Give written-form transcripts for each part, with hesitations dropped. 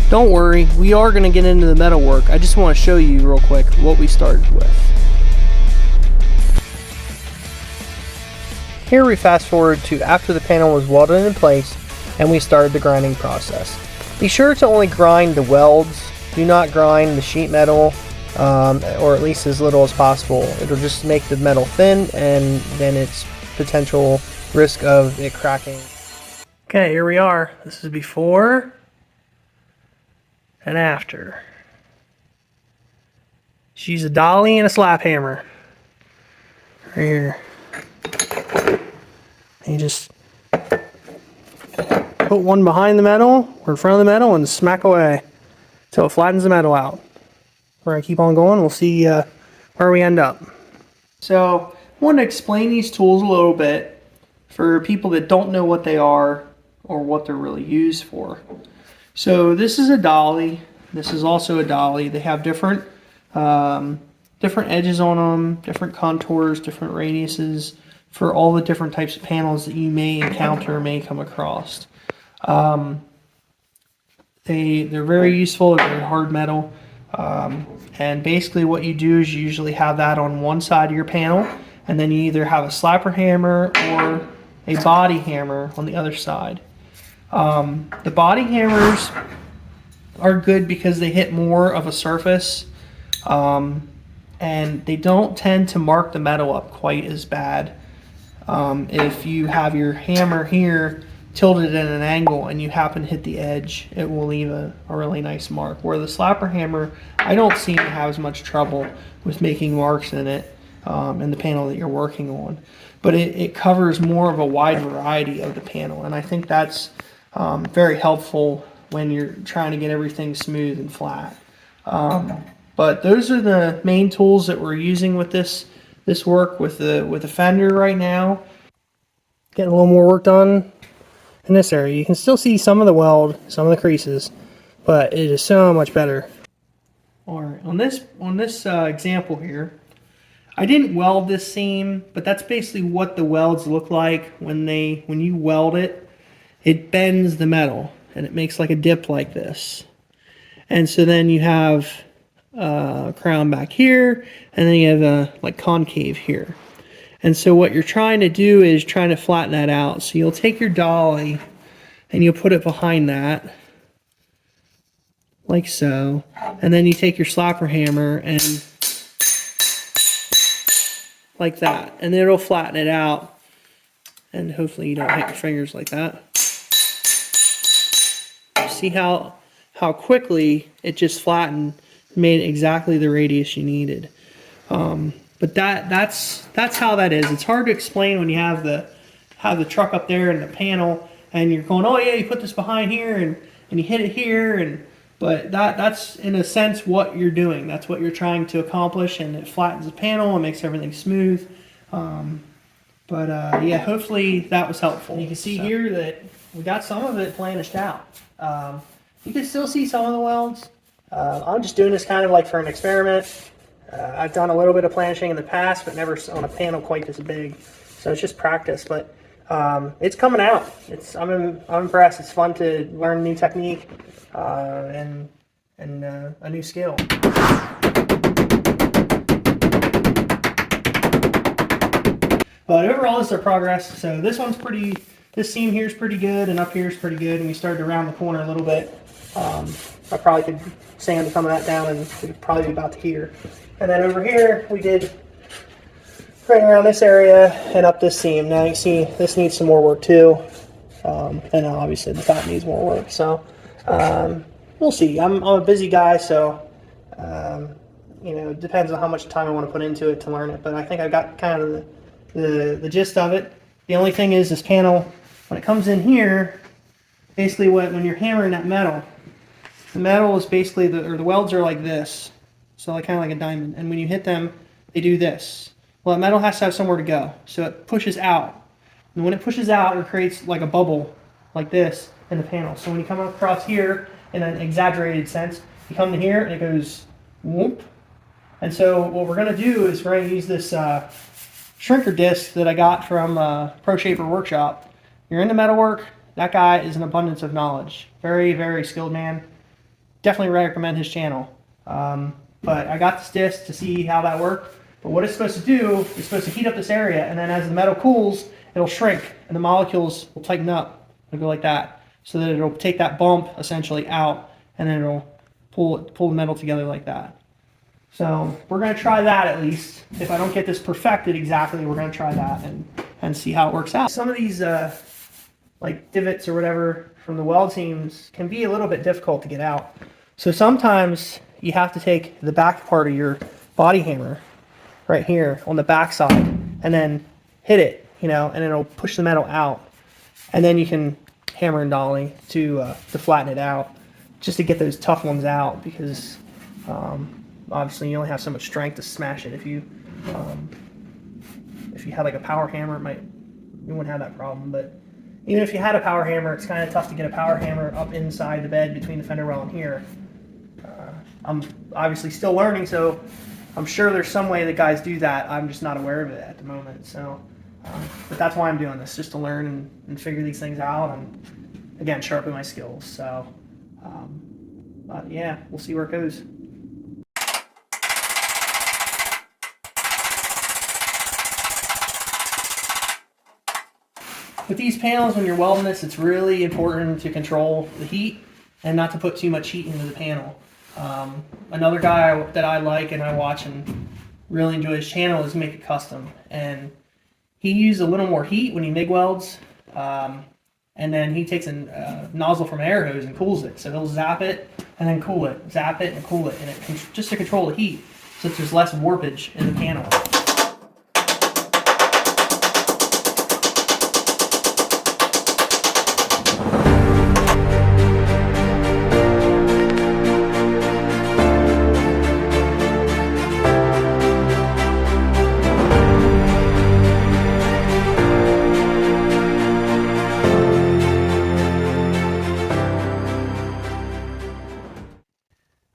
Don't worry, we are going to get into the metal work. I just want to show you real quick what we started with. Here we fast forward to after the panel was welded in place and we started the grinding process. Be sure to only grind the welds. Do not grind the sheet metal, or at least as little as possible. It'll just make the metal thin and then it's potential risk of it cracking. Okay, here we are. This is before and after. Just use a dolly and a slap hammer. Right here. And you just put one behind the metal or in front of the metal and smack away until it flattens the metal out. We're going to keep on going. We'll see where we end up. So I want to explain these tools a little bit for people that don't know what they are or what they're really used for. So this is a dolly. This is also a dolly. They have different edges on them, different contours, different radiuses for all the different types of panels that you may encounter or may come across. They're very useful. They're very hard metal. And basically what you do is you usually have that on one side of your panel, and then you either have a slapper hammer or a body hammer on the other side. The body hammers are good because they hit more of a surface, and they don't tend to mark the metal up quite as bad. If you have your hammer here tilted at an angle and you happen to hit the edge, it will leave a really nice mark. Where the slapper hammer, I don't seem to have as much trouble with making marks in it, in the panel that you're working on. But it covers more of a wide variety of the panel, and I think that's very helpful when you're trying to get everything smooth and flat. But those are the main tools that we're using with this work with the Fender right now. Getting a little more work done in this area. You can still see some of the weld, some of the creases, but it is so much better. All right, on this example here, I didn't weld this seam, but that's basically what the welds look like when you weld it. It bends the metal and it makes like a dip like this. And so then you have a crown back here, and then you have a like concave here. And so what you're trying to do is trying to flatten that out. So you'll take your dolly and you'll put it behind that, like so. And then you take your slapper hammer and like that. And then it'll flatten it out. And hopefully you don't hit your fingers like that. See how quickly it just flattened, made exactly the radius you needed. But that's how that is. It's hard to explain when you have the truck up there and the panel, and you're going, oh yeah, you put this behind here and you hit it here, but that's in a sense what you're doing. That's what you're trying to accomplish, and it flattens the panel and makes everything smooth. Yeah, hopefully that was helpful. And you can see here that we got some of it planished out. You can still see some of the welds. I'm just doing this kind of like for an experiment. I've done a little bit of planishing in the past, but never on a panel quite this big. So it's just practice, but it's coming out. I'm impressed. It's fun to learn a new technique and a new skill. But overall, this is our progress. So this seam here is pretty good, and up here is pretty good, and we started to round the corner a little bit. I probably could sand some of that down, and we'd probably be about to here. And then over here, we did right around this area and up this seam. Now you see this needs some more work too, and obviously the top needs more work. So we'll see. I'm a busy guy, so it depends on how much time I want to put into it to learn it. But I think I got kind of the gist of it. The only thing is this panel, when it comes in here, basically when you're hammering that metal, the metal is basically the welds are like this, so like kind of like a diamond. And when you hit them, they do this. Well, that metal has to have somewhere to go, so it pushes out. And when it pushes out, it creates like a bubble, like this, in the panel. So when you come across here, in an exaggerated sense, you come to here and it goes whoop. And so what we're going to do is we're going to use this shrinker disc that I got from Pro Shaper Workshop. You're into metalwork, that guy is an abundance of knowledge. Very, very skilled man. definitely recommend his channel. But I got this disc to see how that worked. But what it's supposed to do is supposed to heat up this area, and then as the metal cools, it'll shrink, and the molecules will tighten up. It'll go like that, so that it'll take that bump essentially out, and then it'll pull the metal together like that. So we're going to try that at least. If I don't get this perfected exactly, we're going to try that and see how it works out. Some of these like divots or whatever from the weld seams can be a little bit difficult to get out. So sometimes you have to take the back part of your body hammer right here on the back side and then hit it, and it'll push the metal out. And then you can hammer and dolly to flatten it out, just to get those tough ones out, because obviously you only have so much strength to smash it. If you had like a power hammer, you wouldn't have that problem. But even if you had a power hammer, it's kind of tough to get a power hammer up inside the bed between the fender well and here. I'm obviously still learning, so I'm sure there's some way that guys do that. I'm just not aware of it at the moment. So, but that's why I'm doing this, just to learn and figure these things out, and again, sharpen my skills. So, but yeah, we'll see where it goes. With these panels, when you're welding this, it's really important to control the heat and not to put too much heat into the panel. Another guy that I like and I watch and really enjoy his channel is Make It Custom, and he uses a little more heat when he MIG welds, and then he takes a nozzle from an air hose and cools it. So he'll zap it and then cool it, zap it and cool it, and just to control the heat so that there's less warpage in the panel.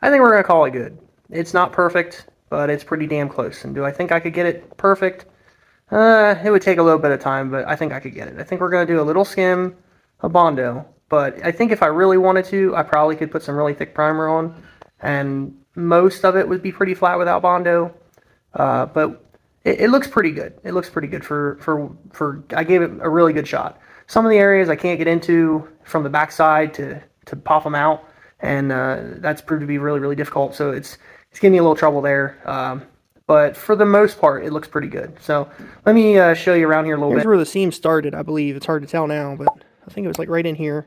I think we're going to call it good. It's not perfect, but it's pretty damn close. And do I think I could get it perfect? It would take a little bit of time, but I think I could get it. I think we're going to do a little skim of Bondo, but I think if I really wanted to, I probably could put some really thick primer on, and most of it would be pretty flat without Bondo. But it looks pretty good. It looks pretty good for I gave it a really good shot. Some of the areas I can't get into from the backside to pop them out, and that's proved to be really, really difficult. So it's giving me a little trouble there. But for the most part, it looks pretty good. So let me show you around here a little bit. Here's where the seam started, I believe. It's hard to tell now, but I think it was like right in here.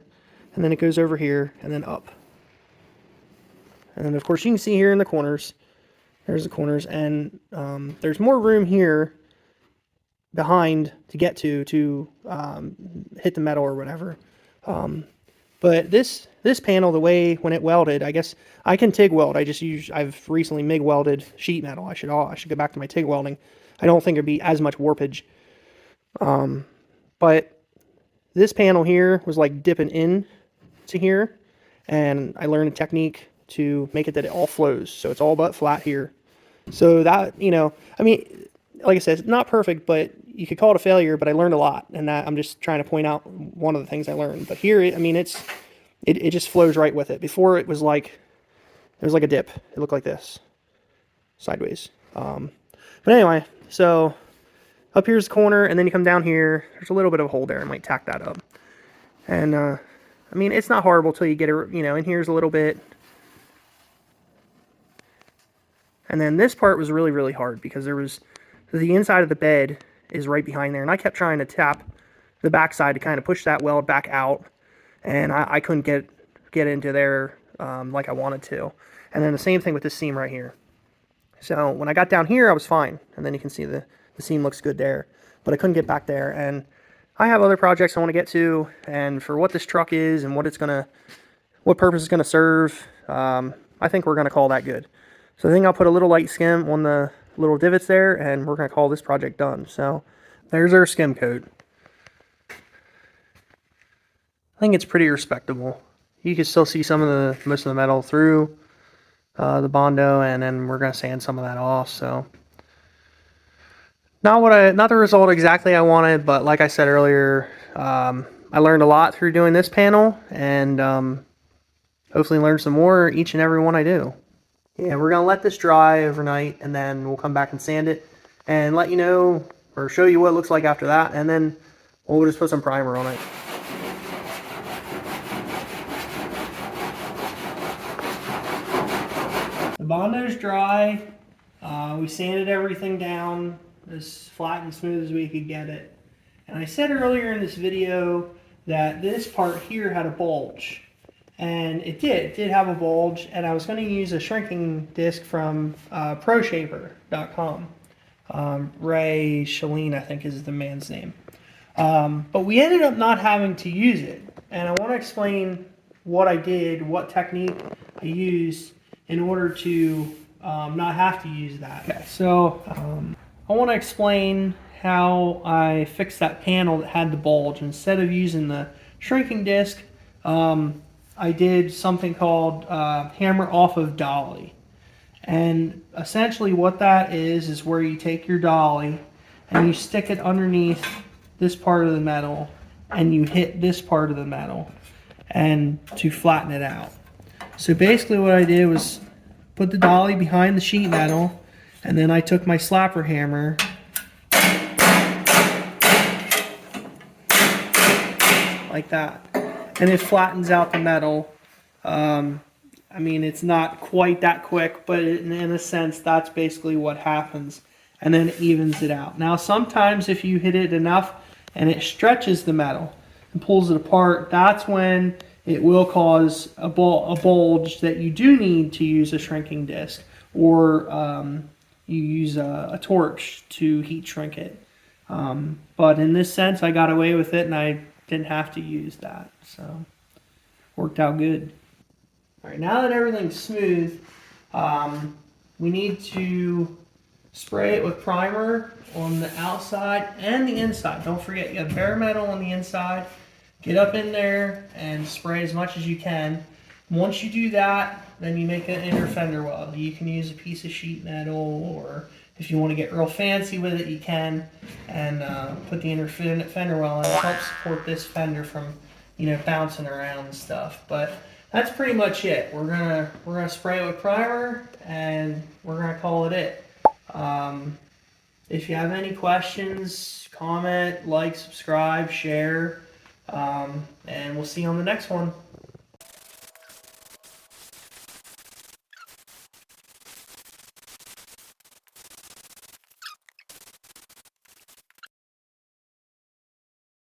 And then it goes over here and then up. And then, of course, you can see here in the corners. There's the corners. And there's more room here behind to get to hit the metal or whatever. But this panel, the way when it welded, I guess I can TIG weld. I've recently MIG welded sheet metal. I should go back to my TIG welding. I don't think it'd be as much warpage. But this panel here was like dipping in to here, and I learned a technique to make it that it all flows. So it's all but flat here. So that, I mean, like I said, it's not perfect, but you could call it a failure, but I learned a lot, and that I'm just trying to point out one of the things I learned. But here, I mean, it just flows right with it. Before it was like a dip. It looked like this, sideways. But anyway, so up here's the corner, and then you come down here. There's a little bit of a hole there. I might tack that up. And I mean, it's not horrible till you get it. And here's a little bit. And then this part was really, really hard because the inside of the bed is right behind there, and I kept trying to tap the backside to kind of push that weld back out, and I couldn't get into there like I wanted to. And then the same thing with this seam right here. So when I got down here, I was fine, and then you can see the seam looks good there, but I couldn't get back there. And I have other projects I want to get to, and for what this truck is and what purpose it's gonna serve, I think we're gonna call that good. So I think I'll put a little light skim on the little divots there, and we're going to call this project done. So there's our skim coat. I think it's pretty respectable. You can still see most of the metal through the Bondo, and then we're going to sand some of that off. So not the result exactly I wanted, but like I said earlier, I learned a lot through doing this panel, and hopefully learn some more each and every one I do. Yeah, we're going to let this dry overnight, and then we'll come back and sand it and let you know or show you what it looks like after that, and then we'll just put some primer on it. The Bondo's dry. We sanded everything down as flat and smooth as we could get it. And I said earlier in this video that this part here had a bulge. And it did have a bulge, and I was going to use a shrinking disc from ProShaper.com. Ray Shalene, I think, is the man's name. But we ended up not having to use it. And I want to explain what I did, what technique I used in order to not have to use that. Okay, so I want to explain how I fixed that panel that had the bulge. Instead of using the shrinking disc, I did something called hammer off of dolly. And essentially what that is where you take your dolly and you stick it underneath this part of the metal and you hit this part of the metal and to flatten it out. So basically what I did was put the dolly behind the sheet metal, and then I took my slapper hammer like that, and it flattens out the metal. I mean, it's not quite that quick, but in a sense, that's basically what happens, and then it evens it out. Now, sometimes if you hit it enough and it stretches the metal and pulls it apart, that's when it will cause a bulge that you do need to use a shrinking disc, or you use a torch to heat shrink it. But in this sense, I got away with it, and I didn't have to use that, so worked out good. All right, now that everything's smooth, we need to spray it with primer on the outside and the inside. Don't forget, you have bare metal on the inside. Get up in there and spray as much as you can. Once you do that, then you make an inner fender well. You can use a piece of sheet metal, or if you want to get real fancy with it, you can, and put the inner fender well, and it helps support this fender from, bouncing around and stuff. But that's pretty much it. We're gonna spray it with primer, and we're gonna call it it. If you have any questions, comment, like, subscribe, share. And we'll see you on the next one.